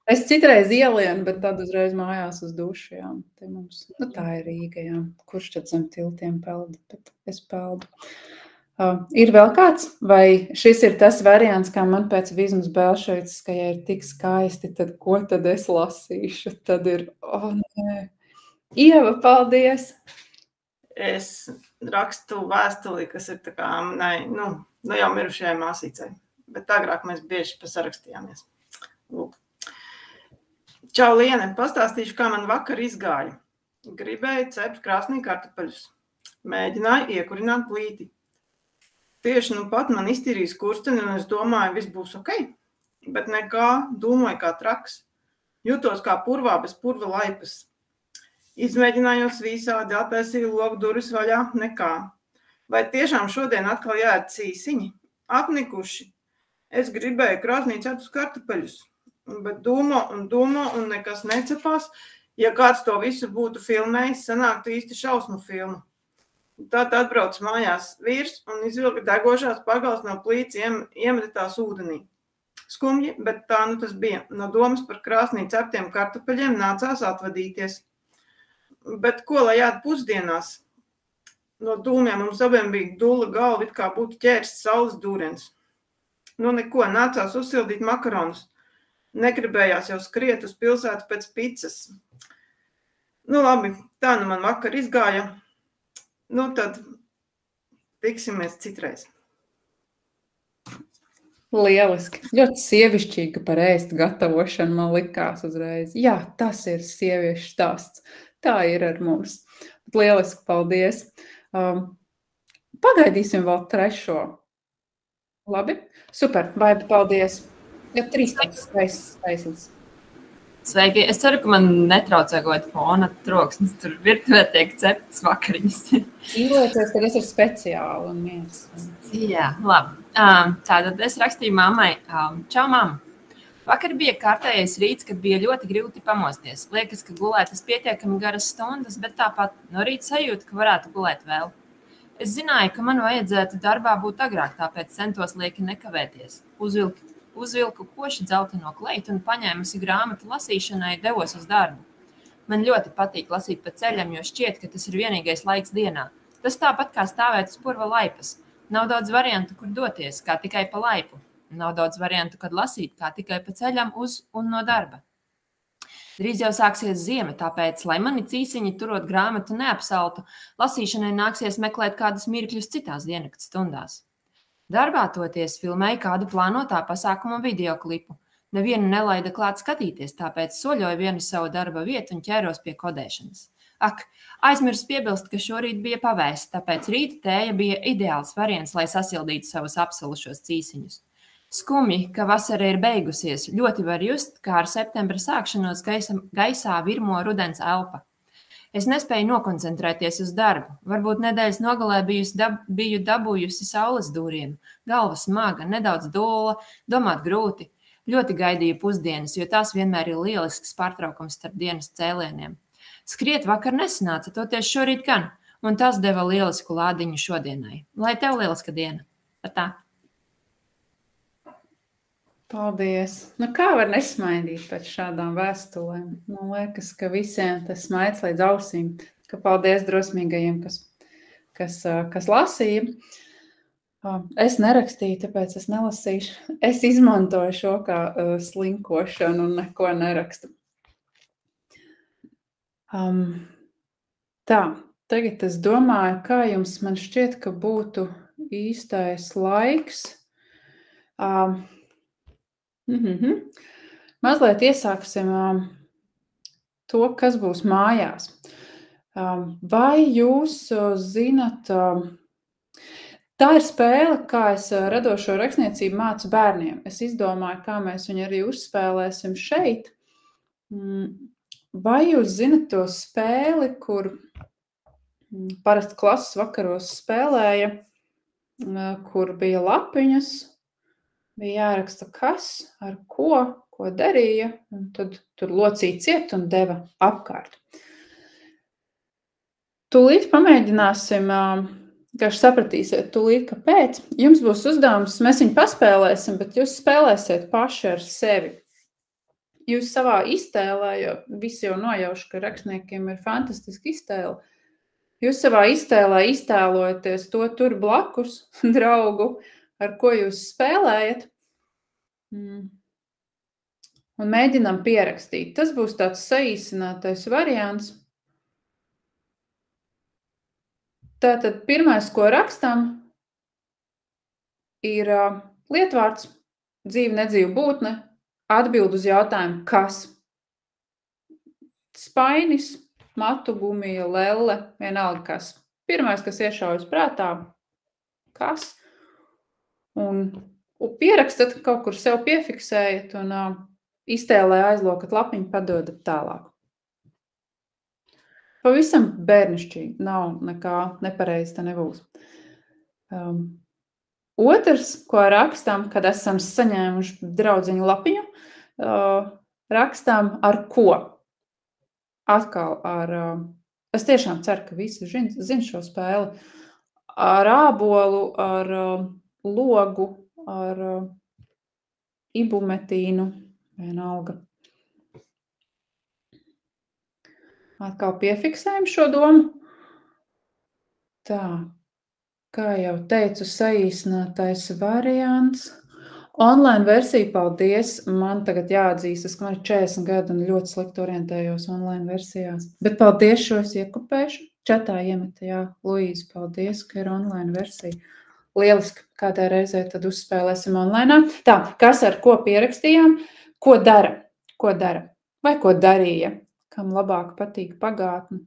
Es citreiz ielienu, bet tad uzreiz mājās uz dušajām. Tā ir Rīga, jā. Kurš tad zem tiltiem pelda, bet es peldu. Ir vēl kāds? Vai šis ir tas variants, kā man pēc Vizmas Belšeicas, ka ja ir tik skaisti, tad ko tad es lasīšu? Tad ir, nē. Ieva, paldies! Es rakstu vēstuli, kas ir tā kā, jau mirušajai māsīcai. Bet agrāk mēs bieži pasarakstījāmies. Lūk. Čau, Liene, pastāstīšu, kā man vakar izgāja. Gribēju cept krāsnī kartupeļus. Mēģināju iekurināt plīti. Tieši nu pat man iztīrīs kursteni, un es domāju, viss būs ok. Bet nekā, domāju kā traks. Jūtos kā purvā bez purva laipas. Izmēģinājos visādi, attaisīju logu durvis vaļā, nekā. Vai tiešām šodien atkal jāēd cīsiņi? Apnikuši. Es gribēju krāsnī ceptus kartupeļus. Bet domā un nekas necepās. Ja kāds to visu būtu filmējis, sanāktu īsti šausmu filmu. Tad atbrauc mājās vīrs un izvilka degošās pagals no plīts iemeta tās ūdenī. Skumji, bet tā nu tas bija. No domas par krāsnī ceptiem kartupeļiem nācās atvadīties. Bet ko lai ēd pusdienās? No dūmiem mums abiem bija dula galva, it kā būtu ķērs saules dūrens. Nu neko, nācās uzsildīt makaronus. Negribējās jau skriet uz pilsētu pēc picas. Nu labi, tā nu man vakar izgāja. Nu tad tiksimies citreiz. Lieliski. Ļoti sievišķīga par ēst gatavošanu man likās uzreiz. Jā, tas ir sieviešu stāsts. Tā ir ar mums. Lieliski, paldies. Pagaidīsim vēl trešo. Labi? Super, Baiba, paldies. Ja 3 taisnības. Sveiki, es ceru, ka man netraucē kaut fona troksnis. Tur virtuvē tiek ceptas vakariņas. Īlieties, ka tas ir speciāli un mies. Jā, labi. Tātad es rakstīju mammai. Čau, mamma. Vakar bija kārtējais rīts, kad bija ļoti grūti pamosties. Liekas, ka gulētas pietiekami garas stundas, bet tāpat no rīta sajūta, ka varētu gulēt vēl. Es zināju, ka man vajadzētu darbā būt agrāk, tāpēc centos lieki nekavēties. Uzvilku koši dzelteno kleitu un paņēmusi grāmatu lasīšanai, devos uz darbu. Man ļoti patīk lasīt pa ceļam, jo šķiet, ka tas ir vienīgais laiks dienā. Tas tāpat kā stāvēt uz purva laipas. Nav daudz variantu, kur doties, kā tikai pa laipu. Nav daudz variantu, kad lasīt, kā tikai pa ceļam uz un no darba. Drīz jau sāksies ziema, tāpēc, lai mani cīsiņi turot grāmatu neapsaltu, lasīšanai nāksies meklēt kādus mirkļus citās diennakts stundās. Darbā toties filmēju kādu plānotā pasākuma videoklipu. Nevienu nelaida klāt skatīties, tāpēc soļoju vienu savu darba vietu un ķēros pie kodēšanas. Ak, aizmirsu piebilst, ka šorīt bija pavēsts, tāpēc rīta tēja bija ideāls variants, lai sasildītu savus apsalušos cīsiņus. Skumji, ka vasara ir beigusies, ļoti var just, kā ar septembra sākšanos gaisā virmo rudens elpa. Es nespēju nokoncentrēties uz darbu. Varbūt nedēļas nogalē biju dabūjusi saules dūrienu. Galva smaga, nedaudz dūla, domāt grūti. Ļoti gaidīju pusdienas, jo tās vienmēr ir lielisks pārtraukums starp dienas cēlieniem. Skriet vakar nesanāca, toties šorīt gan. un tas deva lielisku lādiņu šodienai. Lai tev lieliska diena. Tā. Paldies! Nu, kā var nesmaidīt pēc šādām vēstulēm? Man liekas, ka visiem tas smaids līdz ausīm. Ka paldies drosmīgajiem, kas lasīja. Es nerakstīju, tāpēc es nelasīšu. Es izmantoju šo kā slinkošanu un neko nerakstu. Tā, tagad es domāju, kā jums man šķiet, ka būtu īstais laiks. Mazliet iesāksim to, kas būs mājās. Vai jūs zinat, tā ir spēle, kā es radošo rakstniecību mācu bērniem. Es izdomāju, kā mēs viņu arī uzspēlēsim šeit. Vai jūs zinat to spēli, kur parasti klases vakaros spēlēja, kur bija lapiņas, bija jāraksta kas, ar ko darīja, un tad tur locīja ciet un deva apkārt. Tūlīt pamēģināsim, kā sapratīsiet, tūlīt, kāpēc. Jums būs uzdevums, mēs viņu paspēlēsim, bet jūs spēlēsiet paši ar sevi. Jūs savā iztēlē, jo visi jau nojauši, ka rakstniekiem ir fantastiski iztēle. Jūs savā iztēlē iztēlojaties to tur blakus draugu, ar ko jūs spēlējat, un mēģinām pierakstīt. Tas būs tāds saīsinātais variants. Tātad pirmais, ko rakstam, ir lietvārds, dzīve, nedzīve būtne, atbild uz jautājumu, kas. Spainis, matu, gumija, lelle, vienalga kas. Pirmais, kas iešaujas prātā, kas. Un pierakstat, kaut kur sev piefiksējat un iztēlē aizlokat lapiņu, padodat tālāk. Pavisam bērnišķīgi, nav nekā nepareizi, tā nebūs. Otrs, ko rakstam, kad esam saņēmuši draudziņu lapiņu, rakstam ar ko? Atkal ar, es tiešām ceru, ka visi zin šo spēli, ar ābolu, ar logu, ar ibumetīnu, vienalga. Atkal piefiksējam šo domu. Tā, kā jau teicu, saīsinātais variants. Online versija, paldies. Man tagad jāatzīstas, ka man ir 40 gadi un ļoti slikti orientējos online versijās. Bet paldies, šo es iekopēšu. Čatā iemeta, jā, Luīza, paldies, ka ir online versija. Lieliski, kādā reizē tad uzspēlēsim online. Tā, kas ar ko pierakstījām? Ko dara? Ko dara? Vai ko darīja? Kam labāk patīk pagātne,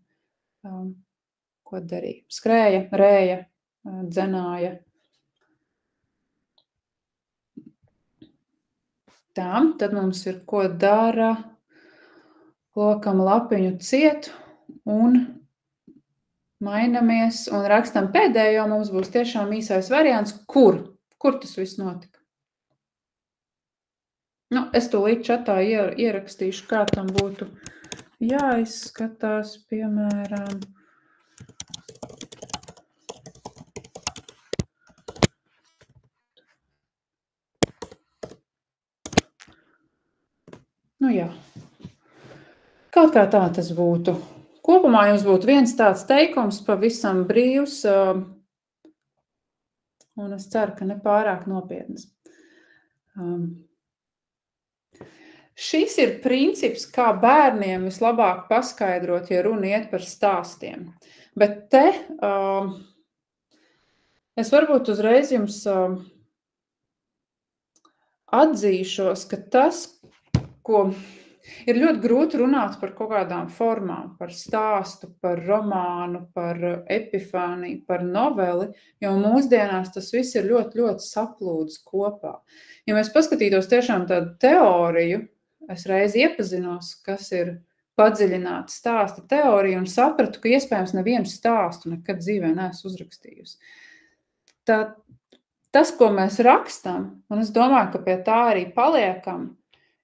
ko darīja. Skrēja, rēja, dzenāja. Tā, tad mums ir, ko dara, lokam lapiņu ciet un mainamies un rakstam pēdējo, mums būs tiešām īsais variants, kur tas viss notika. Nu, es tūlīt čatā ierakstīšu, kā tam būtu jāizskatās, piemēram. Nu jā. Kaut kā tā tas būtu. Kopumā jums būtu viens tāds teikums, pavisam brīvs, un es ceru, ka ne pārāk nopietnas. Šis ir princips, kā bērniem vislabāk paskaidrot, ja runa iet par stāstiem. Bet te es varbūt uzreiz jums atzīšos, ka tas, ko ir ļoti grūti runāt par kaut kādām formām, par stāstu, par romānu, par epifāniju, par noveli, jo mūsdienās tas viss ir ļoti, ļoti saplūdis kopā. Ja mēs paskatītos tiešām tādu teoriju, es reiz iepazinos, kas ir padziļināta stāsta teorija un sapratu, ka iespējams nevienu stāstu nekad dzīvē neesmu uzrakstījusi. Tas, ko mēs rakstam, un es domāju, ka pie tā arī paliekam,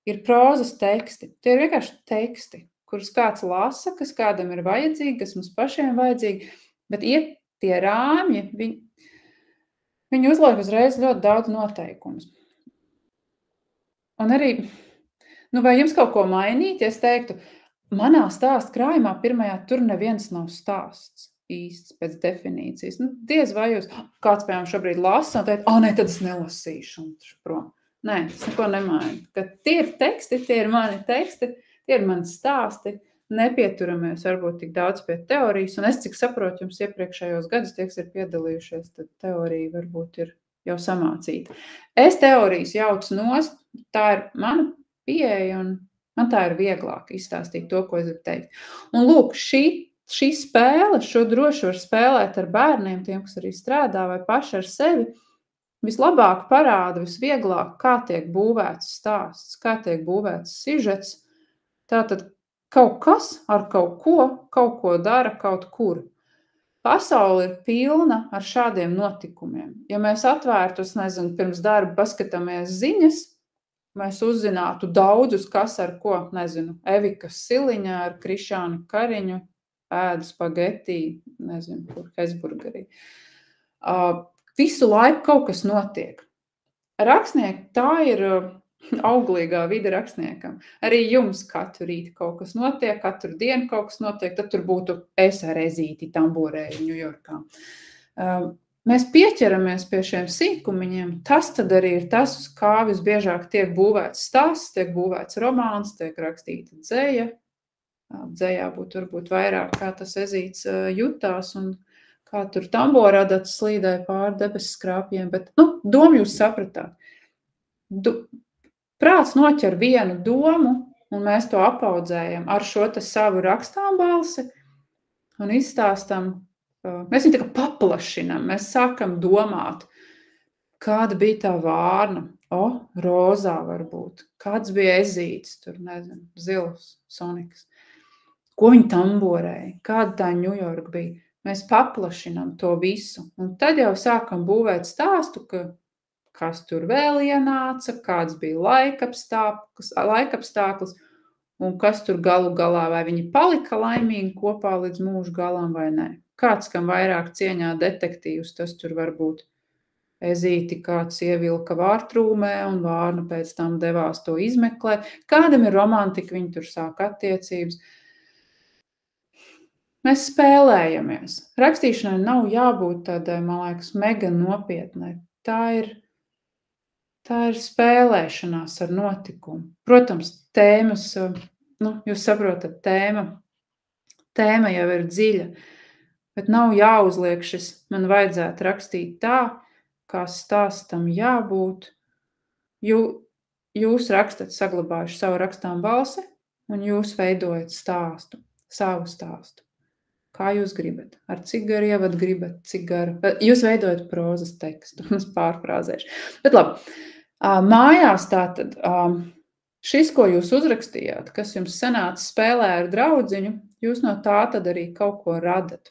ir prozas teksti. Tie ir vienkārši teksti, kurus kāds lasa, kas kādam ir vajadzīgi, kas mums pašiem vajadzīgi. Bet tie rāmji, viņi uzliek uzreiz ļoti daudz noteikumus. Un arī, vai jums kaut ko mainīt, ja es teiktu, manā stāstu krājumā pirmajā tur neviens nav stāsts īsts pēc definīcijas. Diez vai jūs kāds, piemēram, šobrīd lasa un teikt, nē, tad es nelasīšu un prom. Nē, tas neko nemaina. Kad tie ir teksti, tie ir mani teksti, tie ir mani stāsti, nepieturamies varbūt tik daudz pie teorijas, un es, cik saprotu, jums iepriekšējos gadus tie, kas ir piedalījušies, tad teorija varbūt ir jau samācīta. Es teorijas jaucu nost, tā ir mana pieeja, un man tā ir vieglāk izstāstīt to, ko es gribu teikt. Un lūk, šī spēle, šo droši var spēlēt ar bērniem, tiem, kas arī strādā vai paši ar sevi, vislabāk parāda, visvieglāk, kā tiek būvēts stāsts, kā tiek būvēts sižets. Tātad kaut kas ar kaut ko dara kaut kur. Pasaule ir pilna ar šādiem notikumiem. Ja mēs atvērtu, pirms darba paskatāmies ziņas, mēs uzzinātu daudzus, kas ar ko, Evikas Siliņā ar Krišānu Kariņu ēda spageti, kur Hesburgerī. Visu laiku kaut kas notiek. Rakstnieki, tā ir auglīgā vide rakstniekam. Arī jums katru rītu kaut kas notiek, katru dienu kaut kas notiek, tad tur būtu es ar Ezīti tamborēju Ņujorkā. Mēs pieķeramies pie šiem sīkumiņiem, tas tad arī ir tas, uz kā visbiežāk tiek būvēts stāsts, tiek būvēts romāns, tiek rakstīta dzeja. Dzejā būtu varbūt vairāk, kā tas Ezīts jutās un kā tur tamboradats slīdēja pāri debesu skrāpjiem, bet, domu jūs sapratāt. Prāts noķer vienu domu, un mēs to apaudzējam ar šo te savu rakstām balsi un izstāstam. Mēs viņu tā kā paplašinām, mēs sākam domāt, kāda bija tā vārna, rozā varbūt, kāds bija Ezīts, tur, zils, soniks, ko viņi tamborēja, kāda tā Ņujorka bija. Mēs paplašinām to visu, un tad jau sākam būvēt stāstu, kas tur vēl ienāca, kāds bija laikapstāklis, un kas tur galu galā, vai viņi palika laimīgi kopā līdz mūža galam vai nē. Kāds, kam vairāk cieņā detektīvs, tas tur var būt Ezīti, kāds ievilka vārtrūmē, un vārna pēc tam devās to izmeklēt. Kādam ir romantika, viņi tur sāk attiecības. Mēs spēlējamies. Rakstīšanai nav jābūt tādai, man liekas, mega nopietnai. Tā ir spēlēšanās ar notikumu. Protams, tēmas, jūs saprotat, tēma jau ir dziļa, bet nav jāuzliek šis, man vajadzētu rakstīt tā, kā stāstam jābūt. Jūs rakstat, saglabājuši savu rakstām balsi, un jūs veidojat stāstu, savu stāstu. Kā jūs gribat? Ar cik garu ievadu gribat, cik garu? Jūs veidojat prozas tekstu, es pārfrāzēšu. Bet labi, mājās tātad, šis, ko jūs uzrakstījāt, kas jums sanāca spēlē ar draudziņu, jūs no tā tad arī kaut ko radat.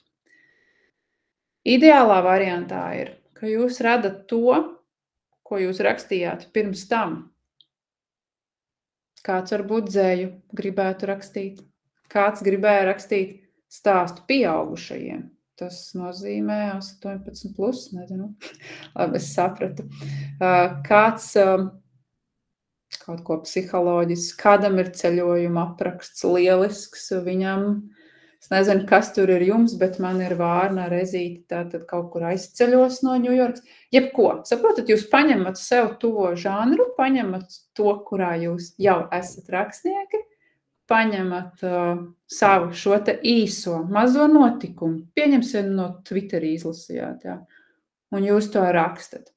Ideālā variantā ir, ka jūs radat to, ko jūs rakstījāt pirms tam. Kāds varbūt dzeju gribētu rakstīt, kāds gribēja rakstīt stāstu pieaugušajiem. Tas nozīmē 18+, nezinu, labi, es sapratu. Kāds kaut ko psiholoģisks, kādam ir ceļojuma apraksts lielisks, viņam, es nezinu, kas tur ir jums, bet man ir vārna ar Ezīti, tātad kaut kur aizceļos no Ņujorkas. Jebko, saprotat, jūs paņemat sev tuvo žanru, paņemat to, kurā jūs jau esat rakstnieki, paņemat savu šo te īso, mazo notikumu, pieņemsim no Twitterī izlasījāt, jā, un jūs to rakstat.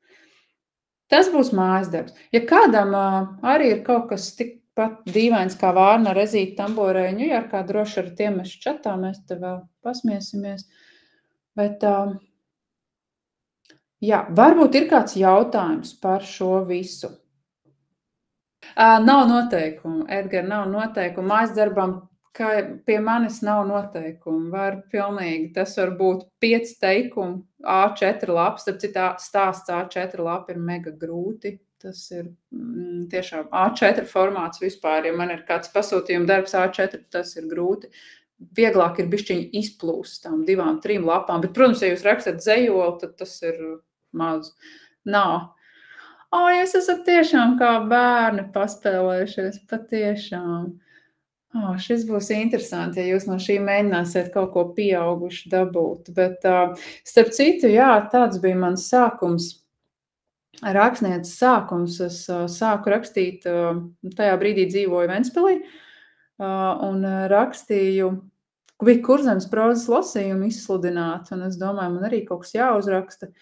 Tas būs mājas darbs. Ja kādam arī ir kaut kas tikpat dīvains kā vārna ar Ezīti tamborēju Ņujorkā, droši ar tiem mēs čatā, mēs te vēl pasmiesimies. Bet, jā, varbūt ir kāds jautājums par šo visu. Nav noteikumu, Edgar, nav noteikumu. Mājas darbam, ka pie manis nav noteikumu. Pilnīgi, tas var būt 5 teikumu, A4 lapas, tad citā stāsts A4 lapa ir mega grūti. Tas ir tiešām A4 formāts vispār. Ja man ir kāds pasūtījuma darbs A4, tas ir grūti. vieglāk ir bišķiņi izplūst tām 2, 3 lapām. Bet, protams, ja jūs rakstat dzejoli, tad tas ir maz. Nav. Jūs esat tiešām kā bērni paspēlējušies, patiešām. Šis būs interesanti, ja jūs no šī mēģināsiet kaut ko pieauguši dabūt. Bet, starp citu, jā, tāds bija mans sākums, rakstnieces sākums. Es sāku rakstīt, tajā brīdī dzīvoju Ventspilī, un rakstīju, bija Kurzemes prozas lasījumi izsludināti, un es domāju, man arī kaut kas jāuzraksta.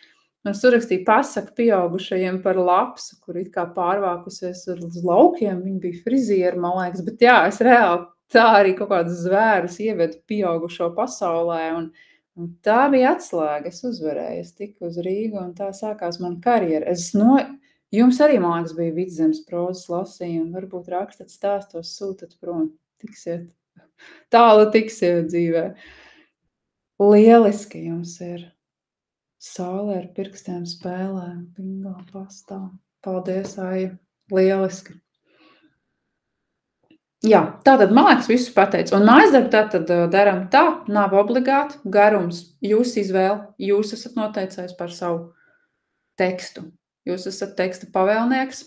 Es uzrakstīju pasaku pieaugušajiem par lapsu, kur it kā pārvākusies uz laukiem. Viņi bija frizieri, man liekas, bet jā, es reāli tā arī kaut kādus zvērus ievedu pieaugušo pasaulē, un tā bija atslēga. Es uzvarēju, es tiku uz Rīgu, un tā sākās mana karjera. Jums arī, man liekas, bija Vidzemes prozas lasījumi, varbūt rakstat stāstos, sūtat prom, tiksiet, tālu tiksiet dzīvē. Lieliski jums ir. Saule ar pirkstiem spēlē, bingo pastāv. Paldies, Aija. Lieliski. Jā, tātad, man liekas, visu pateicu. Un mājasdarbu tātad daram tā, nav obligāti, garums, jūs izvēle, jūs esat noteicējis par savu tekstu. Jūs esat teksta pavēlnieks.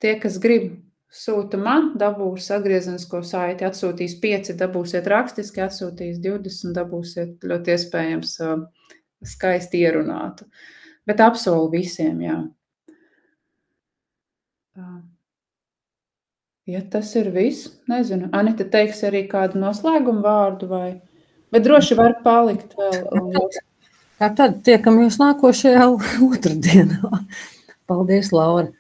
Tie, kas grib, sūta man, dabūs atgriezenisko saiti, atsūtīs 5, dabūsiet rakstiski, atsūtīs 20, dabūsiet ļoti iespējams skaisti ierunātu. Bet apsolu visiem, jā. Ja tas ir viss, nezinu. Anita teiks arī kādu noslēgumu vārdu vai... Bet droši var palikt vēl. Kā tad tiekamies nākošajā otrdienā. Paldies, Laura.